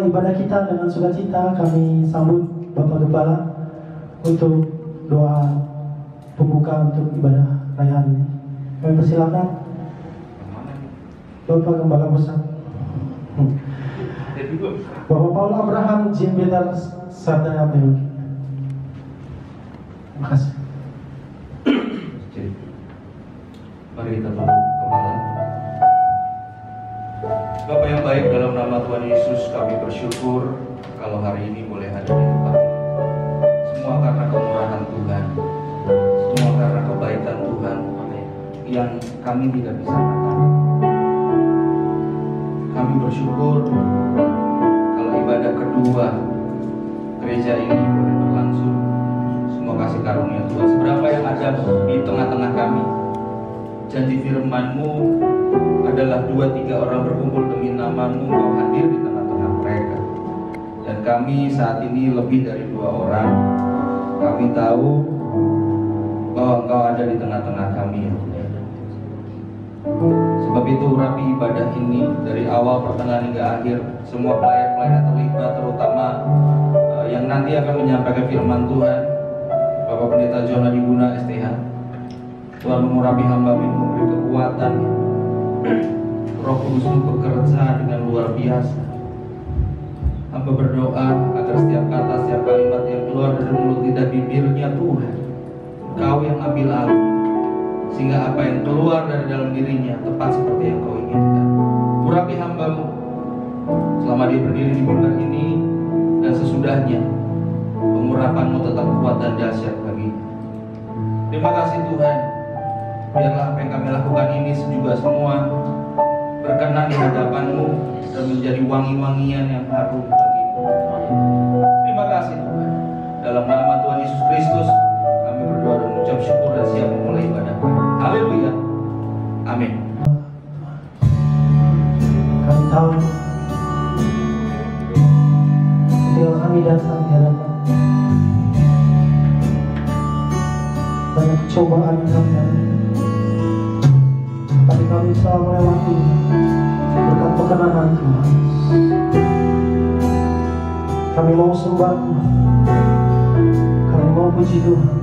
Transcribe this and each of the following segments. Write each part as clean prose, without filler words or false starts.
ibadah kita dengan sukacita. Kami sambut Bapak Gembala untuk doa pembuka untuk ibadah rayaan ini. Kami persilakan Bapak Gembala besar, Bapak Paul Abraham Jim Peter Sarjana Teologi. Terima kasih. Mari kita tunduk kepala. Bapa yang baik, dalam nama Tuhan Yesus kami bersyukur kalau hari ini boleh hadir di tempat ini. Semua karena kemurahan Tuhan, semua karena kebaikan Tuhan yang kami tidak bisa katakan. Kami bersyukur kalau ibadah kedua gereja ini boleh berlangsung. Semua kasih karunia Tuhan seberapa yang ada di tengah-tengah kami. Janji firman-Mu adalah 2-3 orang berkumpul demi nama-Mu, Engkau hadir di tengah-tengah mereka. Dan kami saat ini lebih dari 2 orang. Kami tahu bahwa Engkau ada di tengah-tengah kami. Sebab itu urapi ibadah ini dari awal, pertengahan hingga akhir. Semua pelayan-pelayan terlibat, terutama yang nanti akan menyampaikan firman Tuhan, Bapak Pendeta Jonah Diguna STH. Tuhan mengurapi hamba-Mu, memberi kekuatan. Roh Kudus-Mu bekerja dengan luar biasa. Hamba berdoa agar setiap kata, setiap kalimat yang keluar dari mulut lidah bibirnya Tuhan, Engkau yang ambil alih, sehingga apa yang keluar dari dalam dirinya tepat seperti yang Kau inginkan. Urapi hamba-Mu selama dia berdiri di mimbar ini dan sesudahnya, pengurapan-Mu tetap kuat dan dahsyat baginya. Terima kasih Tuhan. Biarlah apa yang kami lakukan ini juga semua berkenan di hadapan-Mu dan menjadi wangi-wangian yang harum bagi-Mu. Terima kasih Tuhan. Dalam nama Tuhan Yesus Kristus kami berdoa dan mengucap syukur dan siap memulai ibadah kami. Haleluya. Amin. Kami tahu ketika kami datang di hadapan, banyak cobaan yang kami alami, tapi kami bisa melewati berkat perkenanan Tuhan. Kami mau sembah Tuhan, kami mau puji Tuhan,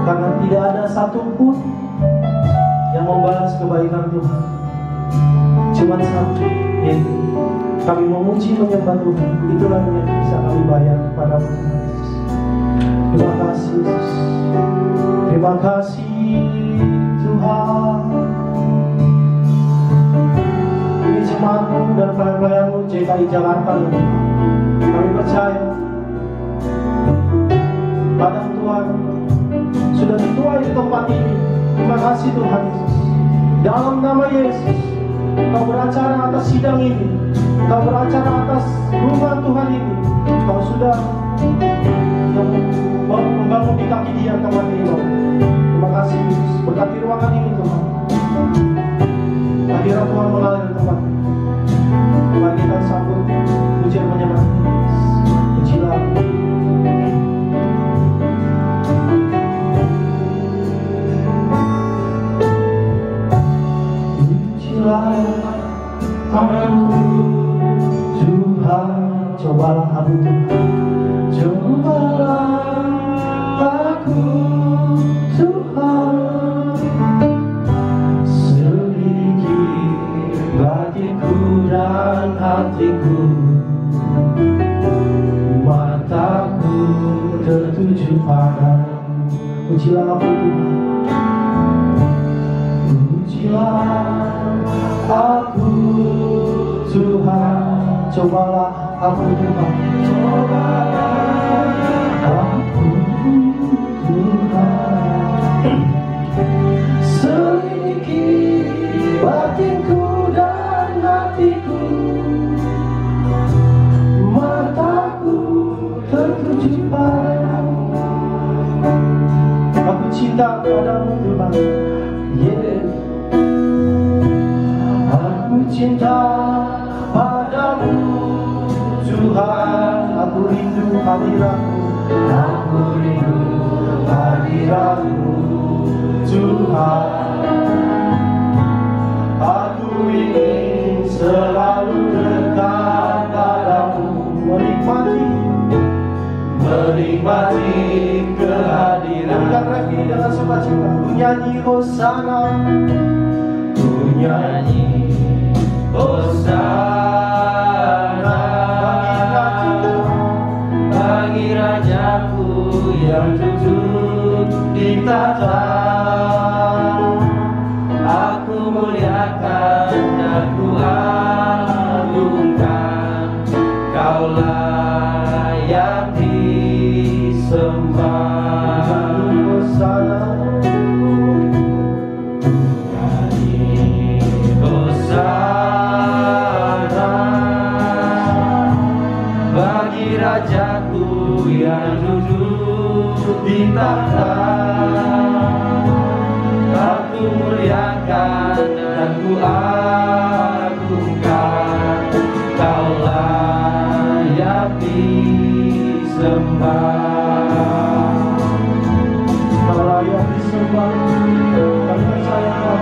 karena tidak ada satupun yang membalas kebaikan Tuhan. Cuma satu, yaitu kami memuji menyembah Tuhan. Itulah yang bisa kami bayar kepada Tuhan Yesus. Terima kasih Yesus. Terima kasih Tuhan. Ini jemaat-Mu dan pelayan-pelayan-Mu JKI Jakarta ini. Kami percaya Padang Tuhan sudah dituai di tempat ini. Terima kasih Tuhan Yesus. Dalam nama Yesus, Kau beracara atas sidang ini, Kau beracara atas rumah Tuhan ini. Kau sudah membangun di kaki dia kamar ini. Terima kasih Yesus. Berkati ruangan ini Tuhan. Hadirat Tuhan mengalir di tempat ini. Mari kita sambut pujian menyembah. Pujilah. Aku Tuhan, cobalah aku Tuhan, cobalah aku Tuhan, selidiki batinku dan hatiku, mataku tertuju padamu. Pujilah aku Tuhan, pujilah aku Tuhan, cobalah aku Tuhan, cobalah aku Tuhan, selidiki batinku dan hatiku, mataku tertuju padamu. Aku cinta padamu Tuhan, aku cinta padamu Tuhan, aku rindu hadirat-Mu, aku rindu hadirat-Mu Tuhan, aku ingin selalu dekat nyanyi Hosana bagi Rajaku yang duduk di tahta. Aku muliakan dan ku agungkan, Kau layak disembah. Hosana bagi Rajaku yang duduk di tahta. Aku muliakan dan ku agungkan, Kau layak disembah. Kau layak disembah. Kami percaya Tuhan.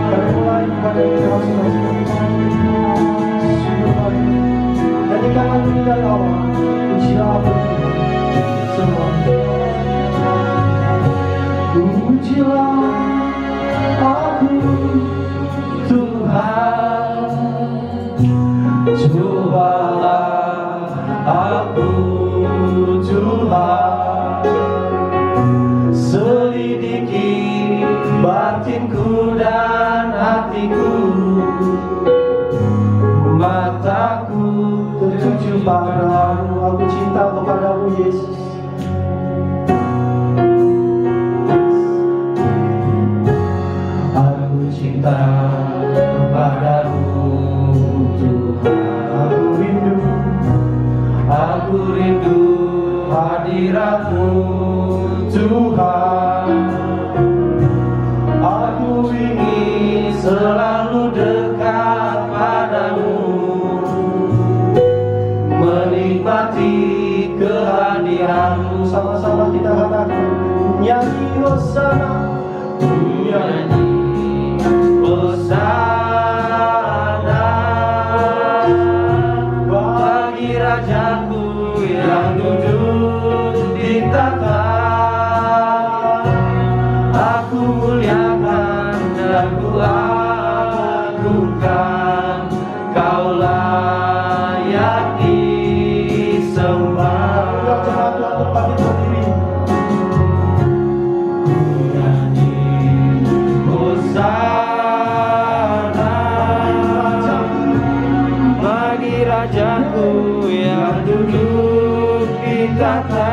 Kami mulai pada kita masing-masing. Sungguh baik. Nyanyikan lagu ini dari awal. Pujilah aku Tuhan. Semua. Pujilah aku Tuhan. Cobalah aku Tuhan. Selidiki batinku dan hatiku. Mataku tertuju padamu. Aku cinta kepadamu Yesus. Aku cinta kepadamu Tuhan. Aku rindu hadiratmu Tuhan. Aku ingin selalu dekat padamu, menikmati kehadiranmu. Sama-sama kita katakan, nyanyi Hosana, nyanyi Hosana bagi Rajaku yang duduk di tahta. Aku muliakan dan ku agungkan, Kau layak disembah. Hosana bagi Rajaku yang duduk di tahta.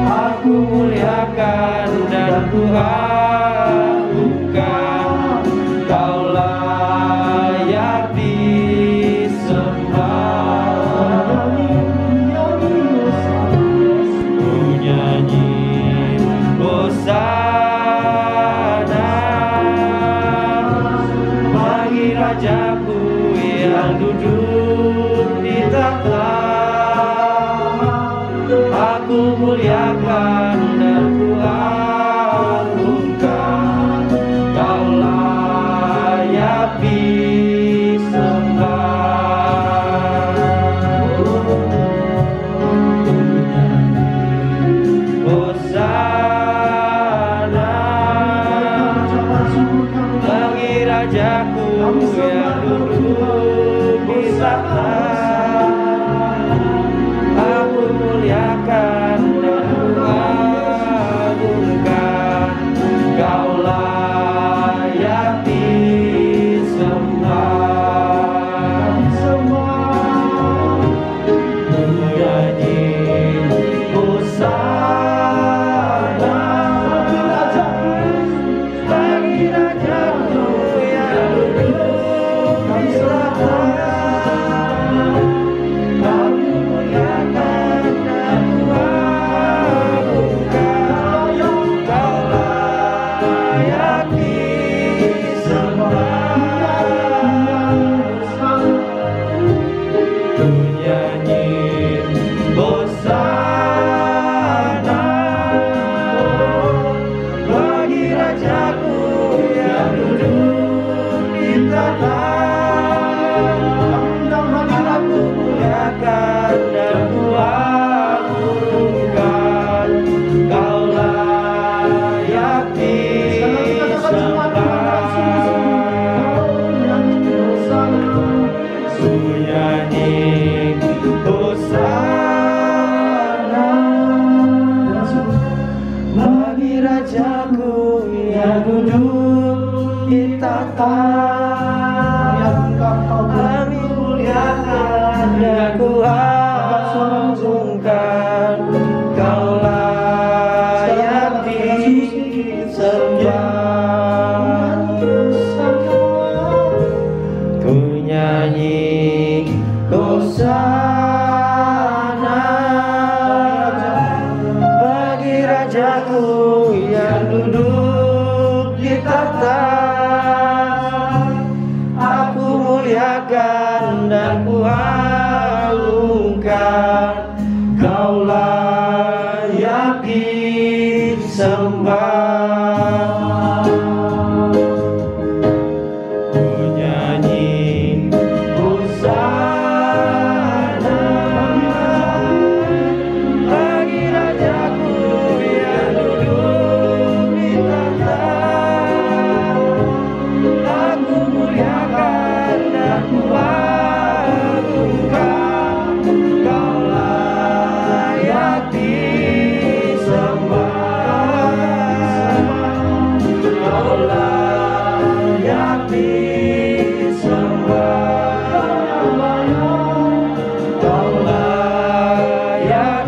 Aku muliakan dan ku agungkan, Kau layak disembah. Ku nyanyi Hosana bagi Rajaku yang duduk di tahta. Aku muliakan dan ku agungkan, Kau layak disembah. Hosana bagi Rajaku yang duduk di tahta. Aku muliakan dan ku agungkan, Kau layak disembah. Menyanyi Hosana bagi Rajaku yang duduk di tahta. tata. Kami muliakan dan ku agungkan, Kau layak disembah. Ku nyanyi hosana bagi Rajaku yang duduk di tahta. Aku muliakan dan ku agungkan, Kau layak disembah. Ku nyanyi hosana bagi Rajaku yang duduk di tahta. Aku muliakan dan ku agungkan, Kau layak disembah. Kau layak disembah. Kau layak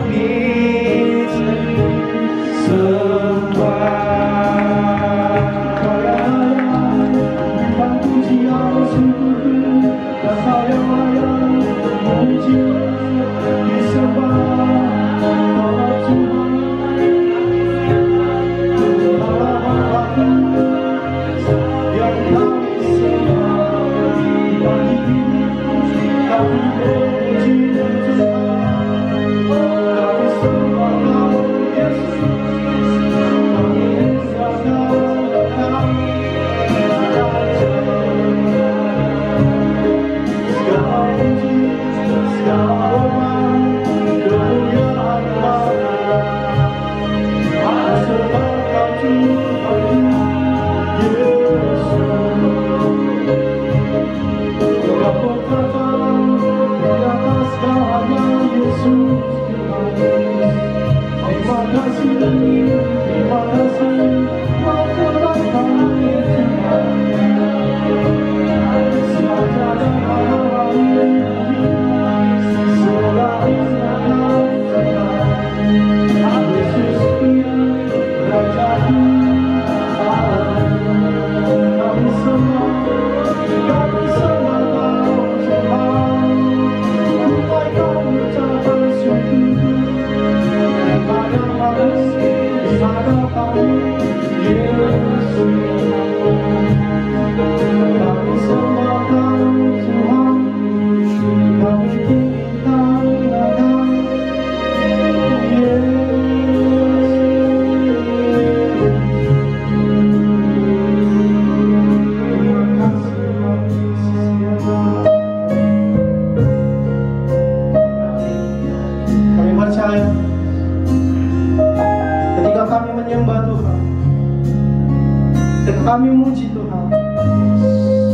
Kami memuji Tuhan.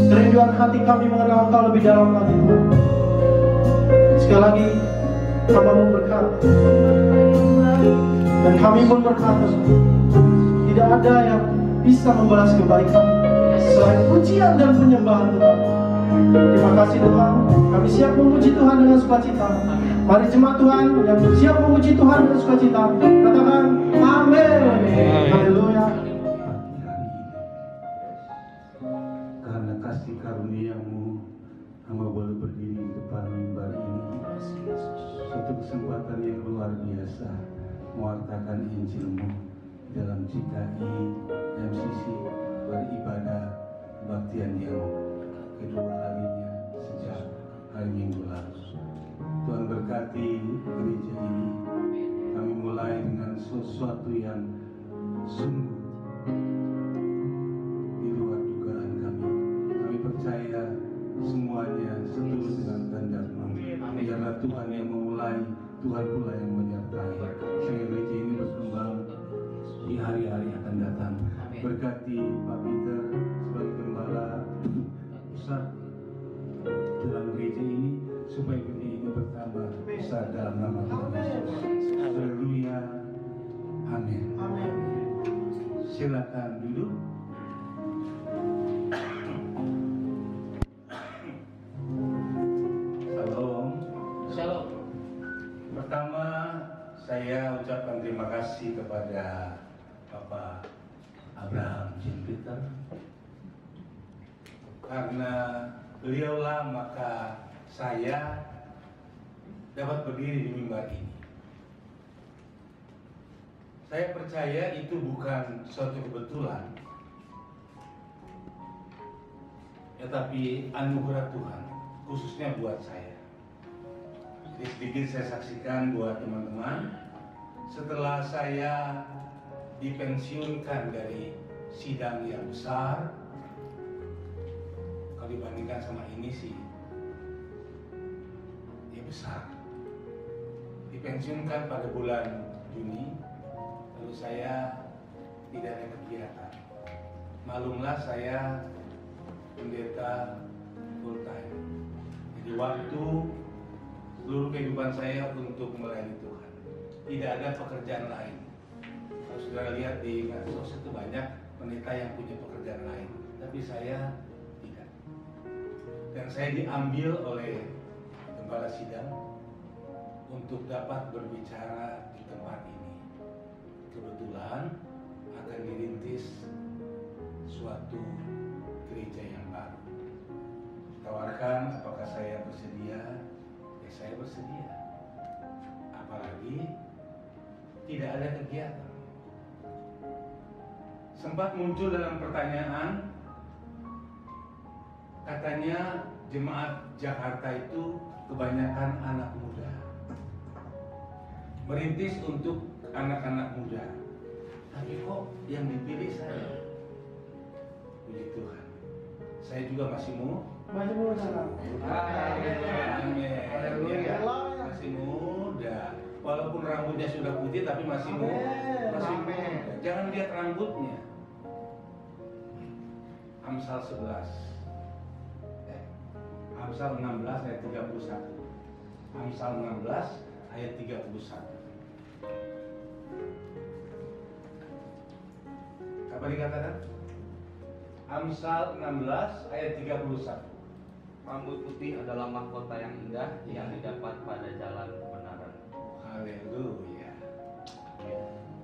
Kerinduan hati kami mengenal Engkau lebih dalam lagi. Sekali lagi Hamba-Mu berkata, dan kami pun berkata, tidak ada yang bisa membalas kebaikan selain pujian dan penyembahan Tuhan. Terima kasih Tuhan. Kami siap memuji Tuhan dengan sukacita. Mari jemaat Tuhan yang siap memuji Tuhan dengan sukacita, katakan amin. Haleluya. Kasih karunia-Mu, hamba boleh berdiri di depan mimbar ini. Suatu kesempatan yang luar biasa mewartakan Injil-Mu dalam GKI MCC beribadah kebaktian yang kedua kalinya sejak hari Minggu lalu. Tuhan berkati gereja ini. Kami mulai dengan sesuatu yang sungguh percaya semuanya seturut dengan kehendak-Mu. Biarlah Tuhan yang memulai, Tuhan pula yang menyertai, sehingga gereja ini berkembang di hari-hari akan datang. Berkati Pak Peter sebagai gembala besar dalam gereja ini, supaya gereja ini bertambah besar dalam nama Tuhan Yesus. Haleluya. Amin. Silakan duduk. kasih kepada Bapak Abraham Jean Peter, karena beliaulah maka saya dapat berdiri di mimbar ini. Saya percaya itu bukan suatu kebetulan, tetapi anugerah Tuhan, khususnya buat saya. Jadi sedikit saya saksikan buat teman-teman, setelah saya dipensiunkan dari sidang yang besar, kalau dibandingkan sama ini sih, ya besar. Dipensiunkan pada bulan Juni, lalu saya tidak ada kegiatan. Maklumlah saya pendeta full time. Jadi waktu seluruh kehidupan saya untuk melayani Tuhan. Tidak ada pekerjaan lain. Kalau saudara lihat di medsos itu banyak pendeta yang punya pekerjaan lain, tapi saya tidak. Dan saya diambil oleh gembala sidang untuk dapat berbicara di tempat ini. Kebetulan akan dirintis suatu gereja yang baru. Tawarkan apakah saya bersedia? Ya saya bersedia. Apalagi tidak ada kegiatan. Sempat muncul dalam pertanyaan, katanya jemaat Jakarta itu kebanyakan anak muda. Merintis untuk anak-anak muda. Tapi kok yang dipilih saya? Puji Tuhan. Saya juga masih muda. Masih muda. Amin. Haleluya. Masih muda. Walaupun rambutnya sudah putih tapi masih muda. Masih muda. Jangan lihat rambutnya. Amsal 11. Amsal 16 ayat 31. Amsal 16 ayat 31. Apa dikatakan? Amsal 16 ayat 31. Rambut putih adalah mahkota yang indah yang didapat pada jalan kebenaran. Haleluya.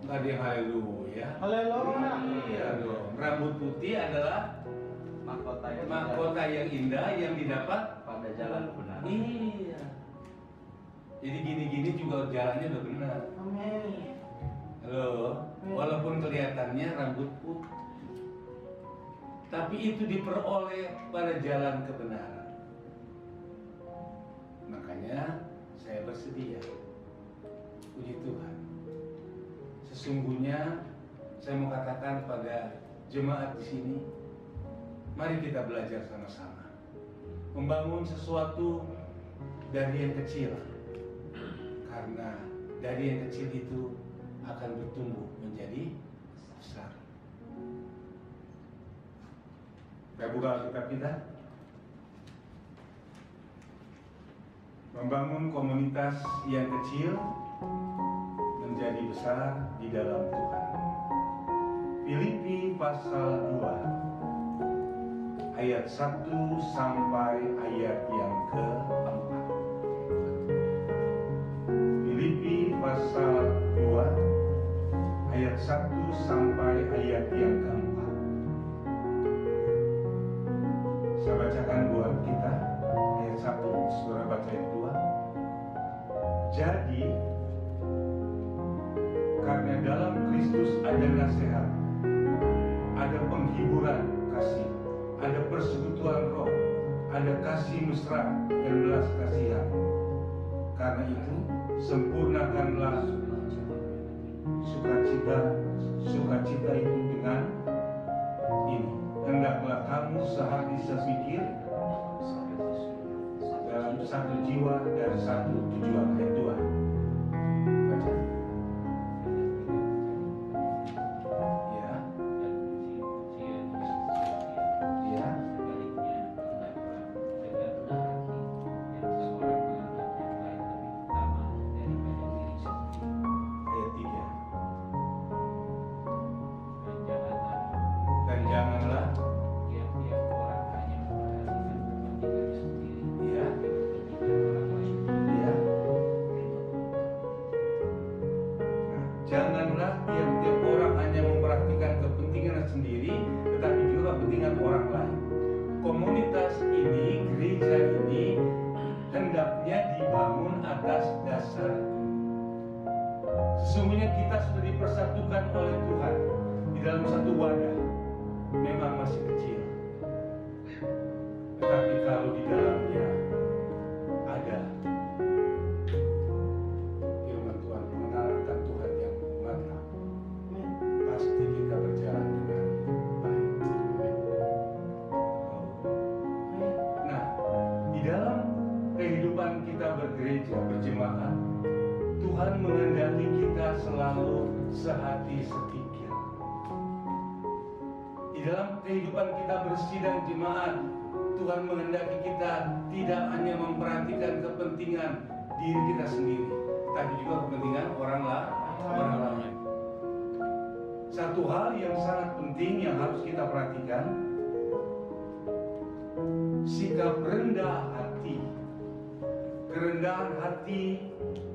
Enggak dia haleluya. Haleluya. Iya dong. Rambut putih adalah mahkota yang indah yang didapat pada jalan kebenaran. Iya. Jadi gini-gini juga jalannya udah benar. Amin. Halo. Walaupun kelihatannya rambut putih, tapi itu diperoleh pada jalan kebenaran. Makanya saya bersedia. Puji Tuhan. Sesungguhnya saya mau katakan pada jemaat di sini, mari kita belajar sama-sama membangun sesuatu dari yang kecil, karena dari yang kecil itu akan bertumbuh menjadi besar. Kita buka Alkitab kita. Membangun komunitas yang kecil menjadi besar di dalam Tuhan. Filipi pasal 2 ayat 1 sampai ayat yang ke-4. Filipi pasal 2 ayat 1 sampai ayat yang ke-4. Saya bacakan buat kita ayat 1, saudara baca ayat 2. Jadi karena dalam Kristus ada nasihat, ada penghiburan kasih, ada persekutuan roh, ada kasih mesra dan belas kasihan. Karena itu sempurnakanlah sukacita itu dengan ini. Hendaklah kamu sehati sepikir dalam satu jiwa dan satu tujuan. Ayat 2. Baca. Ya. Ya. Ayat 3. Dan janganlah tiap-tiap orang hanya memperhatikan kepentingannya sendiri. ya. Ya. Tuhan menghendaki kita selalu sehati sepikir. Di dalam kehidupan kita bersidang jemaat, Tuhan menghendaki kita tidak hanya memperhatikan kepentingan diri kita sendiri, tapi juga kepentingan orang lain. Satu hal yang sangat penting yang harus kita perhatikan, sikap rendah hati. Kerendahan hati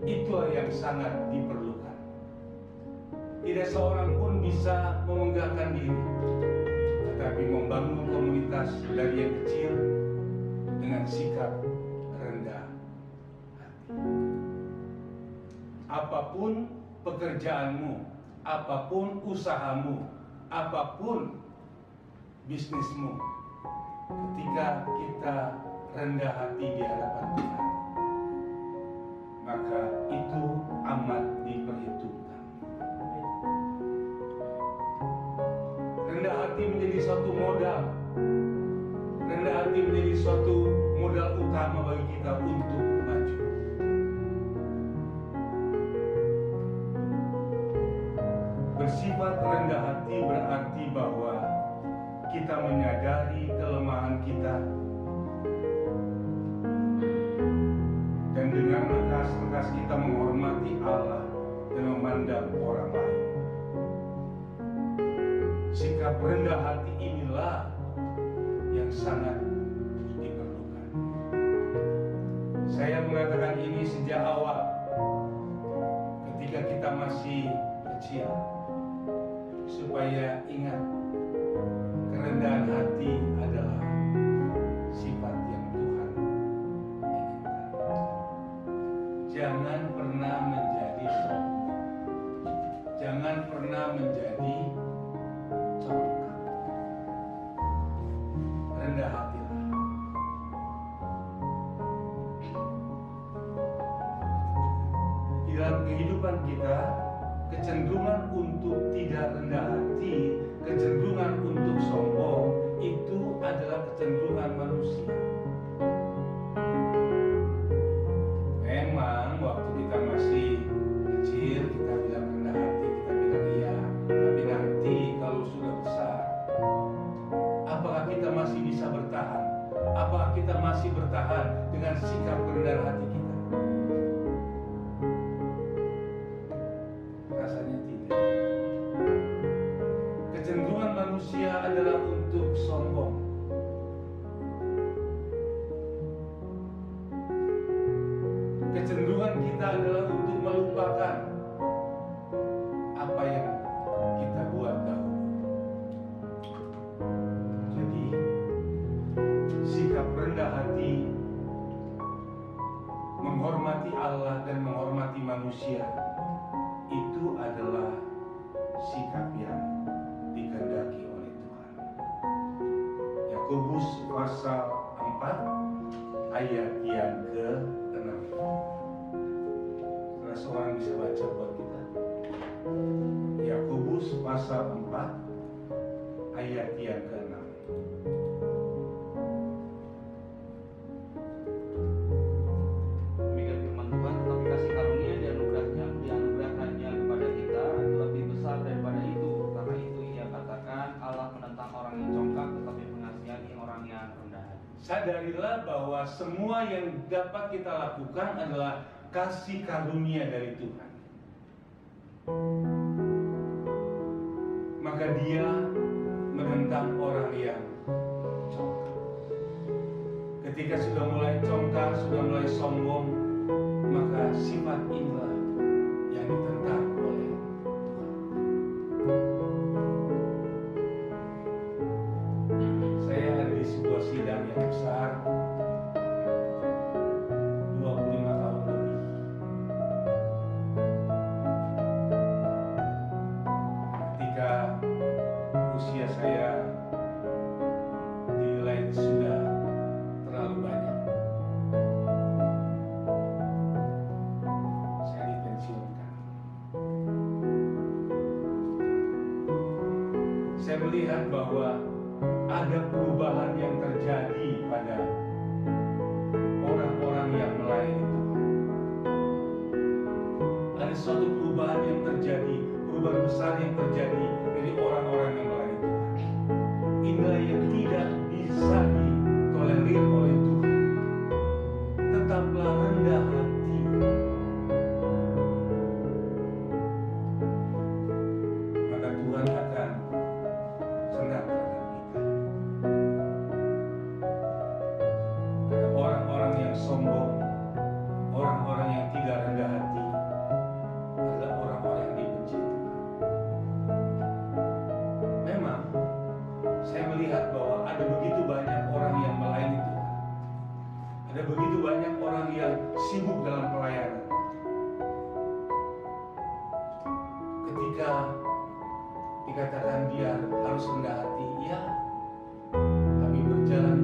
itulah yang sangat diperlukan. Tidak seorang pun bisa memenggahkan diri, tetapi membangun komunitas dari yang kecil dengan sikap rendah hati. Apapun pekerjaanmu, apapun usahamu, apapun bisnismu, ketika kita rendah hati di hadapan Tuhan, maka itu amat diperhitungkan. Rendah hati menjadi suatu modal. Rendah hati menjadi suatu modal utama bagi kita untuk maju. Bersifat rendah hati berarti bahwa kita menyadari kelemahan kita, dan dengan lekas-lekas kita menghormati Allah dan memandang orang lain. Sikap rendah hati inilah yang sangat diperlukan. Saya mengatakan ini sejak awal, ketika kita masih kecil, supaya ingat, kerendahan hati adalah sifat yang Tuhan inginkan. Jangan pernah menjadi sombong. Jangan pernah menjadi congkak. Rendah hatilah. Di dalam kehidupan kita, kecenderungan untuk tidak rendah hati, kecenderungan untuk sombong, itu adalah kecenderungan manusia. Memang waktu kita masih kecil, kita bilang rendah hati, kita bilang iya. Tapi nanti kalau sudah besar, apakah kita masih bisa bertahan? Apakah kita masih bertahan dengan sikap kerendahan hati kita? Rasanya tidak. Kecenderungan manusia adalah untuk sombong. Kecenderungan kita adalah untuk melupakan apa yang kita buat dahulu. Jadi, sikap rendah hati, menghormati Allah dan menghormati manusia, itu adalah sikap yang dikehendaki oleh Tuhan. Yakobus pasal 4 ayat yang ke-6. Salah seorang bisa baca buat kita. Yakobus pasal 4 ayat yang ke-6. Demikian firman Tuhan, tetapi kasih karunia dianugerahkannya kepada kita lebih besar daripada itu. Karena itu ia katakan, Allah menentang orang yang congkak, tetapi mengasihani orang yang rendah hati. Sadarilah bahwa semua yang dapat kita lakukan adalah kasih karunia dari Tuhan. Maka dia menentang orang yang congkak. Ketika sudah mulai congkak, sudah mulai sombong, maka sifat inilah yang ditentang oleh Tuhan. Saya ada di sebuah sidang yang besar, 25 tahun lebih. Ketika usia saya dinilai sudah terlalu banyak, saya dipensiunkan. Saya melihat bahwa ada perubahan yang terjadi pada orang-orang yang melayani Tuhan.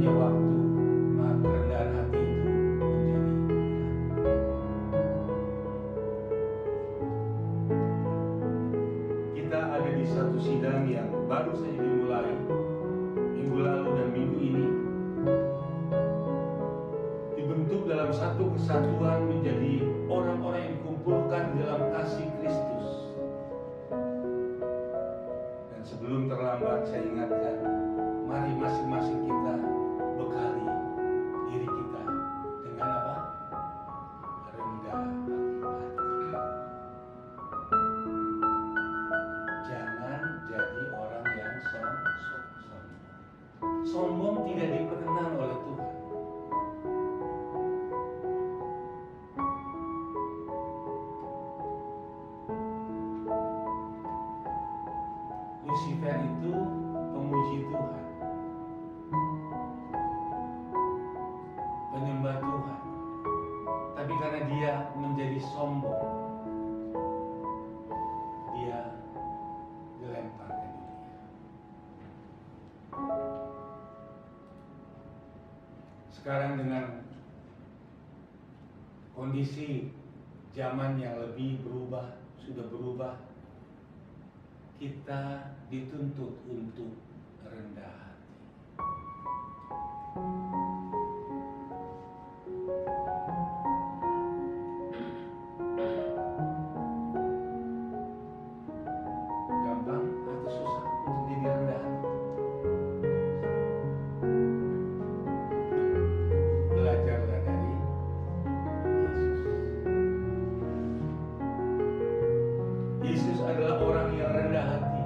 punya waktu, maka kerendahan hati itu menjadi kita ada di satu sidang yang baru saja dimulai minggu lalu dan minggu ini, dibentuk dalam satu kesatuan menjadi orang-orang yang dikumpulkan dalam kasih Kristus. Dan sebelum terlambat saya ingatkan, mari masing-masing kita bekali diri kita dengan apa? Rendah hati. Jangan jadi orang yang sombong. Sombong tidak diperkenan oleh Tuhan. Lucifer itu pemuji Tuhan, penyembah Tuhan, tapi karena dia menjadi sombong, dia dilempar ke dunia. Sekarang dengan kondisi zaman yang lebih berubah, sudah berubah, kita dituntut untuk rendah hati. Gampang atau susah untuk jadi rendah hati? Belajarlah dari Yesus. Yesus adalah orang yang rendah hati,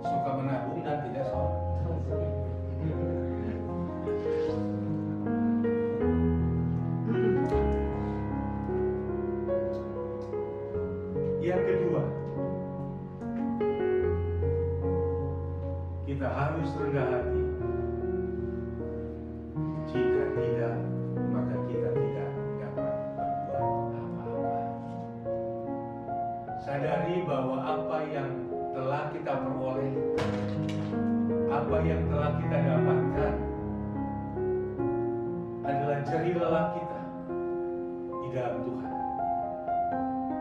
suka menabung dan tidak sombong. Yang kedua, kita harus rendah hati. Jika tidak, maka kita tidak dapat berbuat apa-apa. Sadari bahwa apa yang telah kita peroleh, apa yang telah kita dapatkan adalah jerih lelah kita di dalam Tuhan.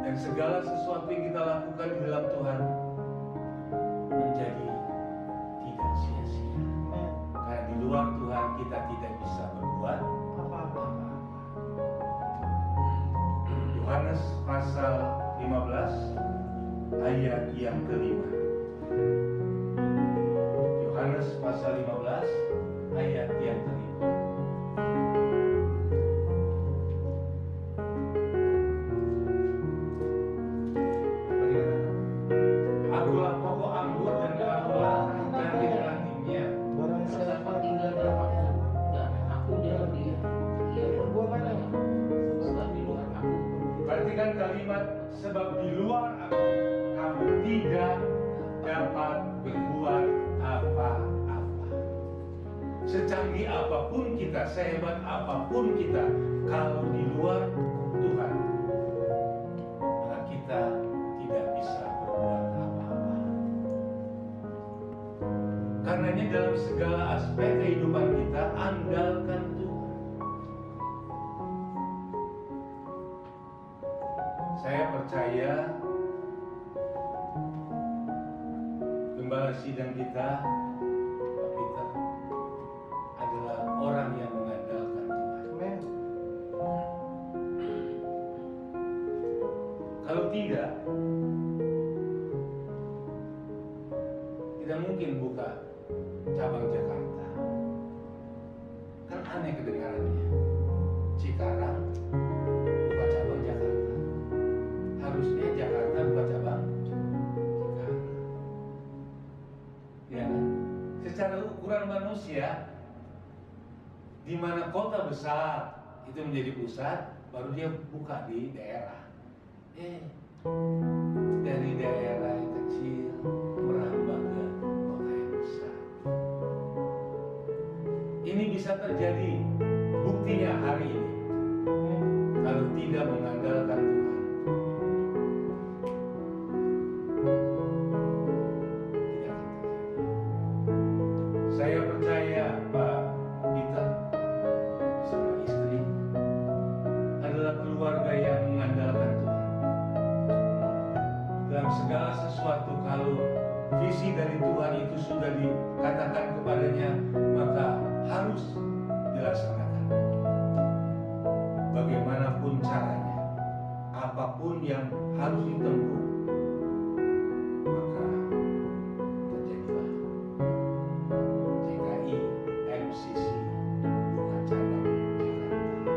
Dan segala sesuatu yang kita lakukan di dalam Tuhan menjadi tidak sia-sia. Karena di luar Tuhan kita tidak bisa berbuat apa-apa. Yohanes pasal 15 ayat yang kelima. Yohanes pasal 15 ayat yang kelima. Akulah pokok anggur dan kamulah nanti rantingnya. Barang siapa tinggal dalam aku dan aku dalam dia, ia berbuah banyak. Sebab di luar aku. Perhatikan kalimat sebab di luar aku kamu tidak dapat berbuat apa-apa. Secanggih apapun kita, sehebat apapun kita, kalau di luar Tuhan, maka kita tidak bisa berbuat apa-apa. Karenanya dalam segala aspek kehidupan kita, andalkan Tuhan. Saya percaya gembala sidang kita, Pak Peter, adalah orang yang mengandalkan Tuhan. Amen. Kalau tidak, tidak mungkin buka cabang Jakarta. Kan aneh kedengarannya. Cikarang buka cabang Jakarta. Harusnya Jakarta buka cabang Cikarang. Ya kan? Secara ukuran manusia, di mana kota besar itu menjadi pusat, baru dia buka di daerah. Dari daerah yang kecil merambah ke kota yang besar. Ini bisa terjadi, buktinya hari ini, kalau tidak mengandalkan Tuhan. Tidak akan terjadi. Saya Saya percaya Pak Peter sama istri adalah keluarga yang mengandalkan Tuhan. Dalam segala sesuatu, kalau visi dari Tuhan itu sudah dikatakan kepadanya, maka harus dilaksanakan. Bagaimanapun caranya, apapun yang harus ditempuh, maka terjadilah. GKI MCC bukan cabang Jakarta.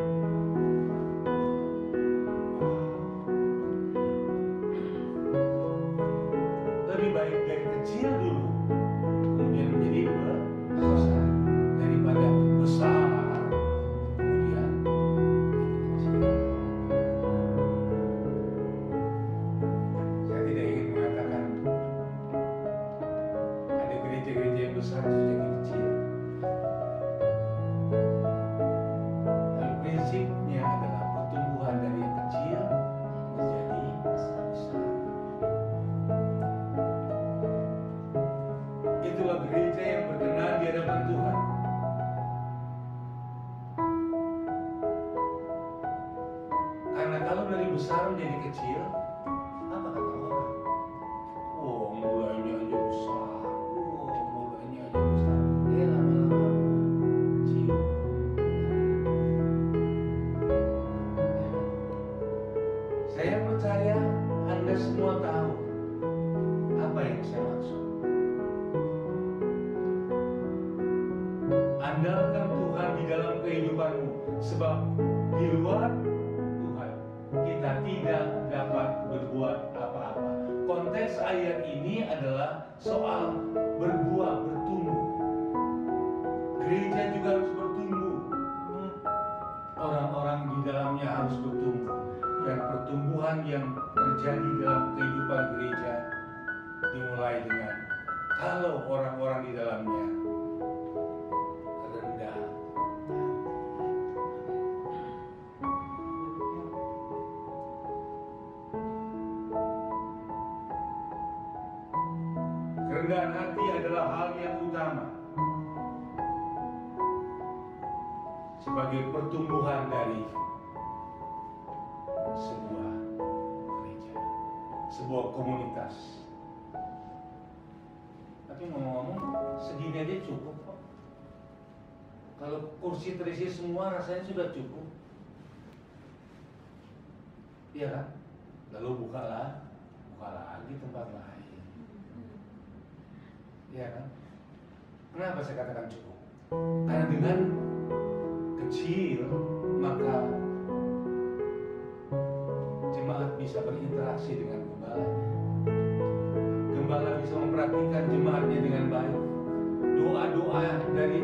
Lebih baik dari kecil dulu, kemudian menjadi besar, daripada besar kemudian menjadi kecil. Saya tidak ingin mengatakan ada gereja-gereja yang besar terus jadi kecil. Tapi prinsipnya adalah pertumbuhan dari yang kecil menjadi besar. Itulah gereja yang berkenan di hadapan Tuhan. Karena kalau dari besar menjadi kecil, apa kata orang? Oh, mulainya aja besar. Oh, mulainya aja besar. Lama-lama kecil. Saya percaya Anda semua tahu apa yang saya maksud. Andalkan Tuhan di dalam kehidupanmu, sebab di luar Tuhan kita tidak dapat berbuat apa-apa. Konteks ayat ini adalah soal berbuah, bertumbuh. Gereja juga harus bertumbuh. Orang-orang di dalamnya harus bertumbuh. Dan pertumbuhan yang terjadi dalam kehidupan gereja dimulai dengan kalau orang-orang di dalamnya rendah. Kerendahan hati adalah hal yang utama sebagai pertumbuhan dari sebuah gereja, sebuah komunitas. Tapi ngomong-ngomong, segini aja cukup kok. Kalau kursi terisi semua rasanya sudah cukup. Iya kan? Lalu buka lagi tempat lain. Iya kan? Kenapa saya katakan cukup? Karena dengan kecil maka jemaat bisa berinteraksi dengan gembalanya. Gembala bisa memperhatikan jemaatnya dengan baik. Doa-doa dari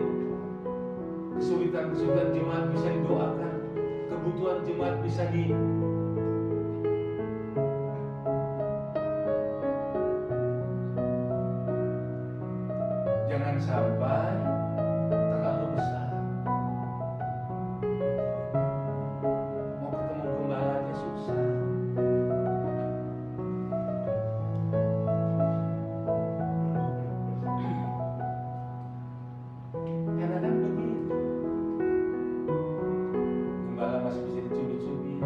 kesulitan-kesulitan jemaat bisa didoakan. Kebutuhan jemaat bisa jangan sampai terlalu besar. Mau ketemu gembala aja susah. Karena kan begitu. Gembala masih bisa dicubit-cubit.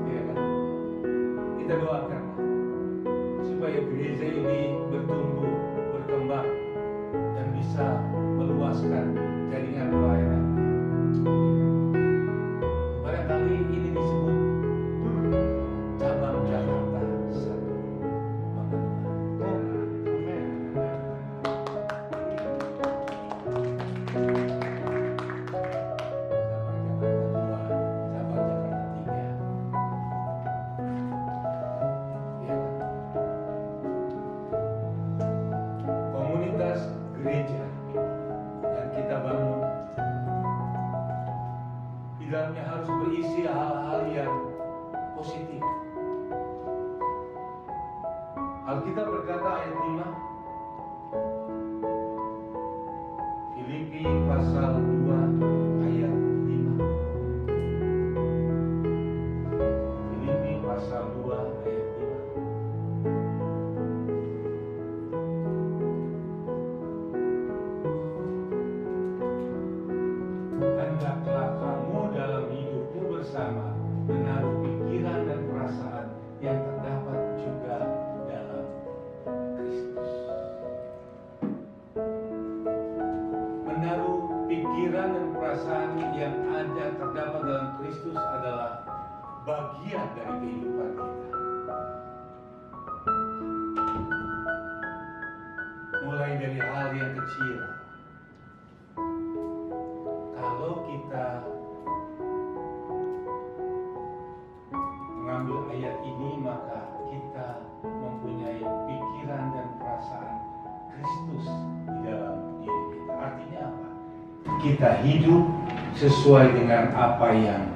Iya kan? Kita doakan supaya gereja ini bertumbuh, berkembang, dan bisa meluaskan jaringan pelayanan. Barangkali ini disebut cabang Jakarta 1. Bangga Tuhan. Cabang Jakarta 2, cabang Jakarta 3. Ya kan? Komunitas gereja yang kita bangun di dalamnya harus berisi hal-hal yang positif. Alkitab berkata ayat 5, Filipi pasal 2 ayat 5. Filipi pasal 2 ayat 5. Kristus adalah bagian dari kehidupan kita. Mulai dari hal yang kecil. Kalau kita mengambil ayat ini, maka kita mempunyai pikiran dan perasaan Kristus di dalam diri kita. Artinya apa? Kita hidup sesuai dengan apa yang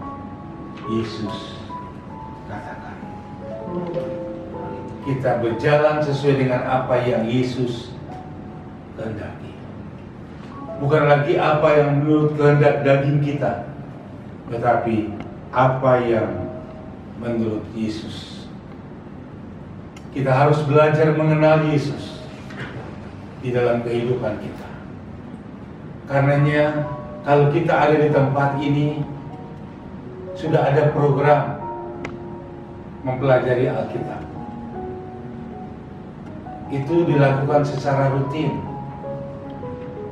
Yesus katakan. Kita berjalan sesuai dengan apa yang Yesus kehendaki. Bukan lagi apa yang menurut kehendak daging kita, tetapi apa yang menurut Yesus. Kita harus belajar mengenal Yesus di dalam kehidupan kita. Karenanya, kalau kita ada di tempat ini, sudah ada program mempelajari Alkitab. Itu dilakukan secara rutin.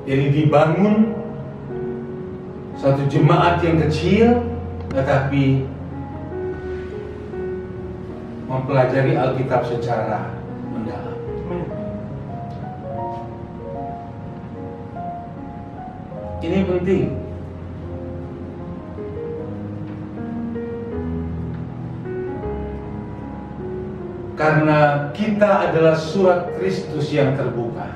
Jadi dibangun satu jemaat yang kecil, tetapi mempelajari Alkitab secara mendalam. Ini penting. Karena kita adalah surat Kristus yang terbuka.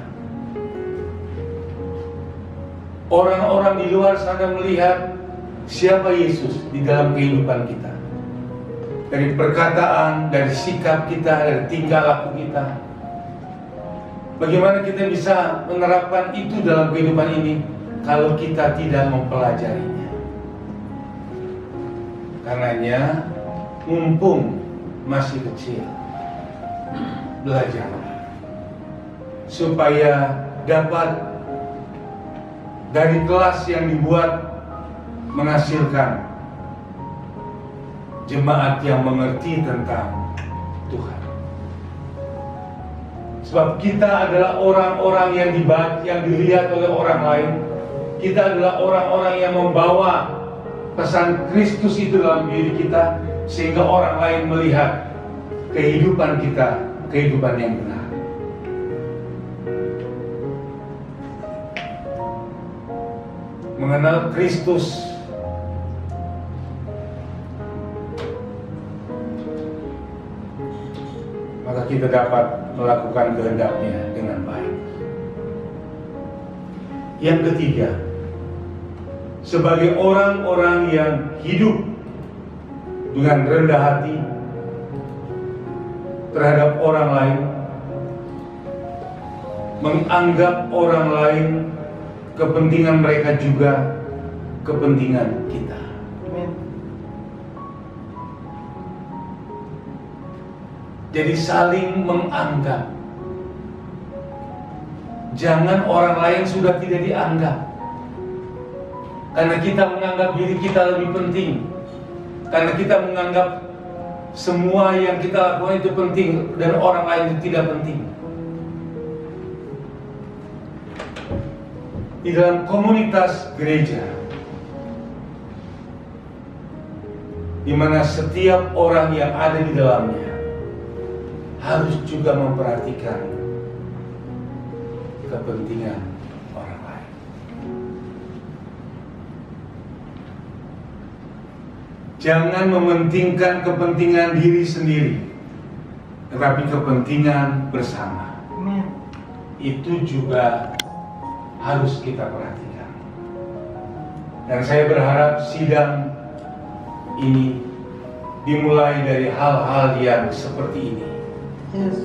Orang-orang di luar sana melihat siapa Yesus di dalam kehidupan kita. Dari perkataan, dari sikap kita, dari tingkah laku kita. Bagaimana kita bisa menerapkan itu dalam kehidupan ini kalau kita tidak mempelajarinya? Karenanya, mumpung masih kecil, belajar supaya dapat dari kelas yang dibuat menghasilkan jemaat yang mengerti tentang Tuhan. Sebab kita adalah orang-orang yang dilihat oleh orang lain. Kita adalah orang-orang yang membawa pesan Kristus itu dalam diri kita, sehingga orang lain melihat kehidupan kita, kehidupan yang benar. Mengenal Kristus maka kita dapat melakukan kehendaknya dengan baik. Yang ketiga, sebagai orang-orang yang hidup dengan rendah hati terhadap orang lain, menganggap orang lain kepentingan mereka juga kepentingan kita. Jadi saling menganggap. Jangan orang lain sudah tidak dianggap. Karena kita menganggap diri kita lebih penting. Karena kita menganggap semua yang kita lakukan itu penting dan orang lain itu tidak penting. Di dalam komunitas gereja, di mana setiap orang yang ada di dalamnya harus juga memperhatikan kepentingan orang lain. Jangan mementingkan kepentingan diri sendiri, tetapi kepentingan bersama. Itu juga harus kita perhatikan. Dan saya berharap sidang ini dimulai dari hal-hal yang seperti ini.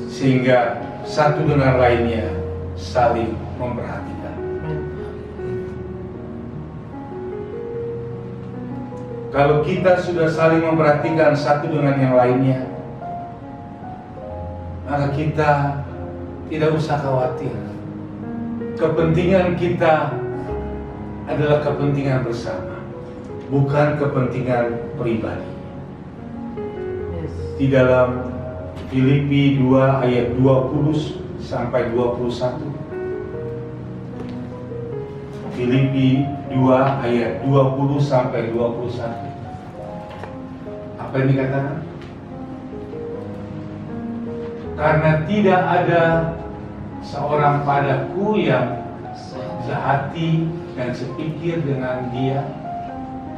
Sehingga satu dengan lainnya saling memperhatikan. Kalau kita sudah saling memperhatikan satu dengan yang lainnya, maka kita tidak usah khawatir. Kepentingan kita adalah kepentingan bersama, bukan kepentingan pribadi. Di dalam Filipi 2 ayat 20 sampai 21. Filipi 2 ayat 20 sampai 21. Apa yang dikatakan? Karena tidak ada seorang padaku yang sehati dan sepikir dengan dia,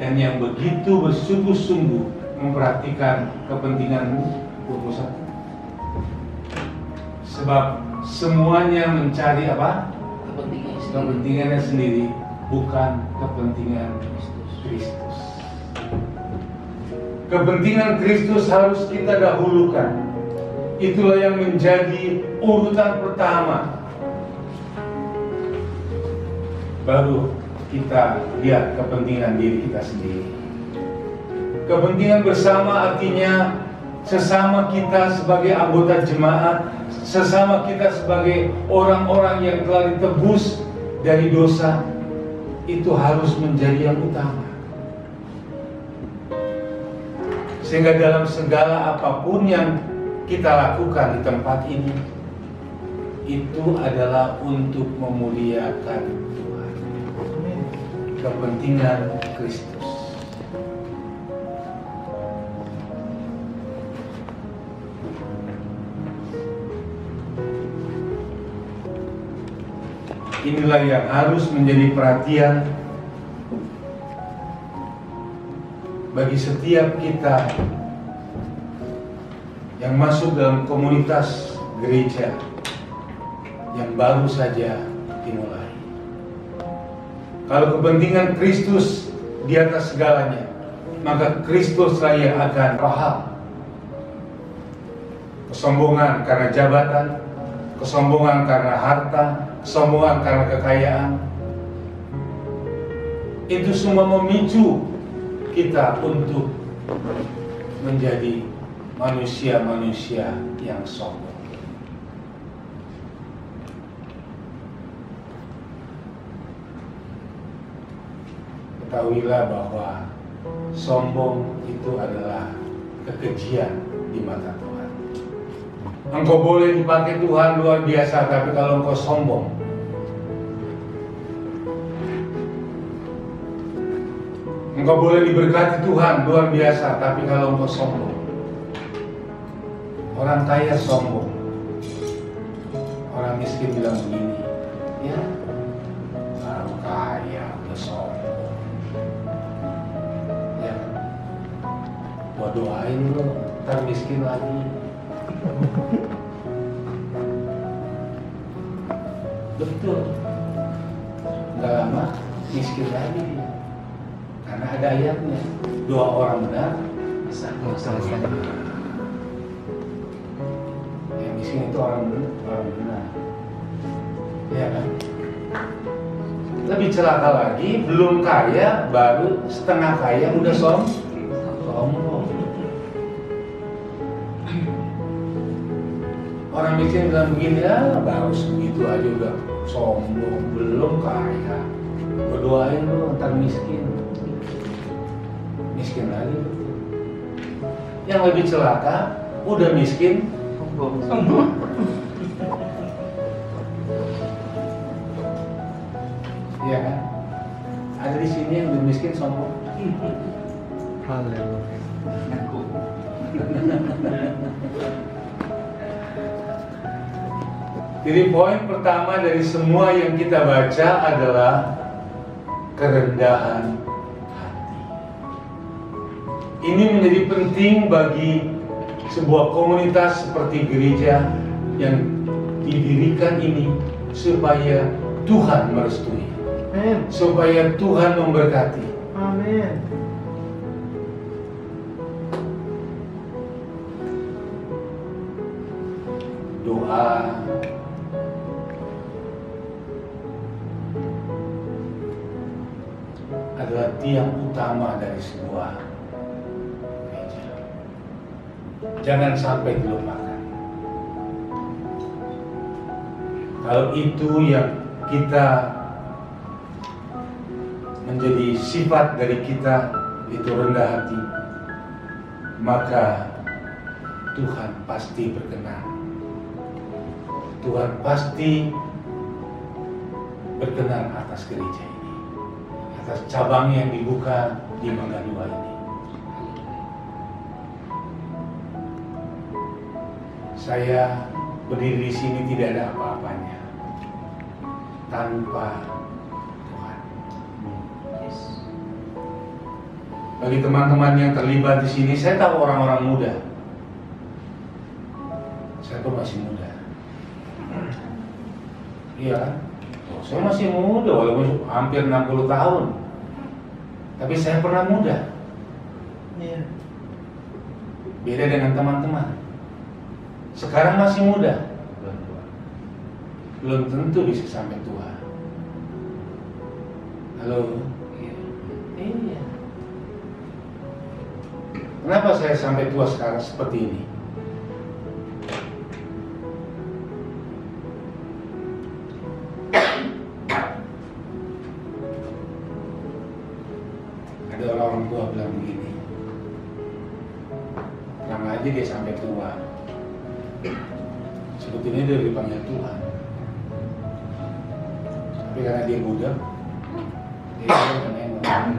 dan yang begitu bersungguh-sungguh memperhatikan kepentinganmu. 21. Sebab semuanya mencari apa? Kepentingannya sendiri, bukan kepentingan Kristus. Kepentingan Kristus harus kita dahulukan. Itulah yang menjadi urutan pertama. Baru kita lihat kepentingan diri kita sendiri. Kepentingan bersama artinya sesama kita sebagai anggota jemaat, sesama kita sebagai orang-orang yang telah ditebus dari dosa, itu harus menjadi yang utama. Sehingga dalam segala apapun yang kita lakukan di tempat ini, itu adalah untuk memuliakan Tuhan. Kepentingan Kristus. Inilah yang harus menjadi perhatian bagi setiap kita yang masuk dalam komunitas gereja yang baru saja dimulai. Kalau kepentingan Kristus di atas segalanya, maka Kristuslah yang akan paham. Kesombongan karena jabatan, kesombongan karena harta, kesombongan karena kekayaan, itu semua memicu kita untuk menjadi manusia-manusia yang sombong. Ketahuilah bahwa sombong itu adalah kekejian di mata Tuhan. Engkau boleh dipakai Tuhan luar biasa, tapi kalau engkau sombong, engkau boleh diberkati Tuhan luar biasa, tapi kalau engkau sombong, orang kaya sombong, orang miskin bilang begini, ya, baru kaya udah sombong. Ya, gua doain lu, ntar miskin lagi. Betul, nggak lama miskin lagi dia, karena ada ayatnya, doa orang benar bisa selesai. Yang miskin itu orang benar, ya kan? Lebih celaka lagi, belum kaya, baru setengah kaya udah sombong. Orang miskin bilang begini, ya baru segitu aja udah sombong, belum kaya. Berdoain lu ntar miskin lagi. Yang lebih celaka, udah miskin sombong. Iya kan? Ada di sini yang udah miskin sombong. Haleluya. Jadi poin pertama dari semua yang kita baca adalah kerendahan hati. Ini menjadi penting bagi sebuah komunitas seperti gereja yang didirikan ini supaya Tuhan merestui, supaya Tuhan memberkati. Amin. Doa adalah tiang utama dari sebuah gereja. Jangan sampai dilupakan. Kalau itu yang kita menjadi sifat dari kita, itu rendah hati, maka Tuhan pasti berkenan. Tuhan pasti berkenan atas gereja ini, atas cabang yang dibuka di Mangga 2 ini. Saya berdiri di sini tidak ada apa-apanya tanpa Tuhan. Bagi teman-teman yang terlibat di sini, saya tahu orang-orang muda. Saya pun masih muda. Iya, saya masih muda walaupun hampir 60 tahun. Tapi saya pernah muda. Iya. Beda dengan teman-teman. Sekarang masih muda. Belum tentu bisa sampai tua. Halo? Iya. Kenapa saya sampai tua sekarang seperti ini? Ada orang tua bilang begini, terang aja dia sampai tua. Sebetulnya dia dipanggil Tuhan, tapi karena dia budak, dia menengok.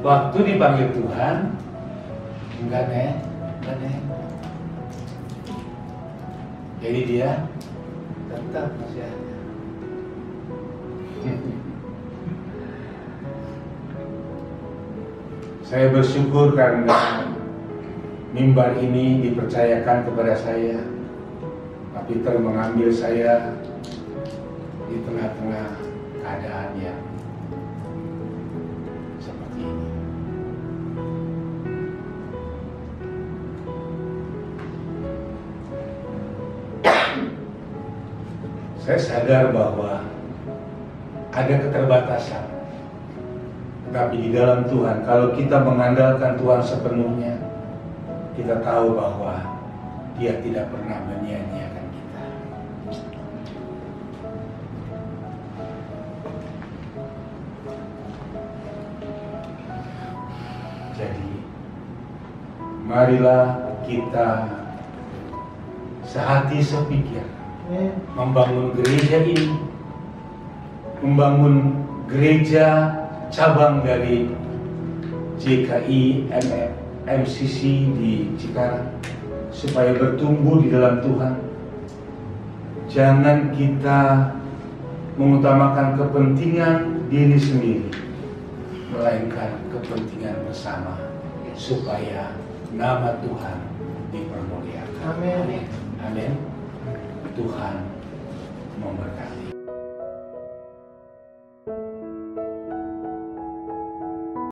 Waktu dipanggil Tuhan, enggak nengok. Jadi dia tetap masih ada. Saya bersyukur karena mimbar ini dipercayakan kepada saya. Pak Peter mengambil saya di tengah-tengah keadaan yang seperti ini. Saya sadar bahwa ada keterbatasan. Tapi di dalam Tuhan, kalau kita mengandalkan Tuhan sepenuhnya, kita tahu bahwa Dia tidak pernah menyia-nyiakan kita. Jadi, marilah kita sehati sepikir membangun gereja ini, membangun gereja cabang dari JKI MCC di Cikarang supaya bertumbuh di dalam Tuhan. Jangan kita mengutamakan kepentingan diri sendiri, melainkan kepentingan bersama supaya nama Tuhan dipermuliakan. Amin. Amin. Tuhan memberkati.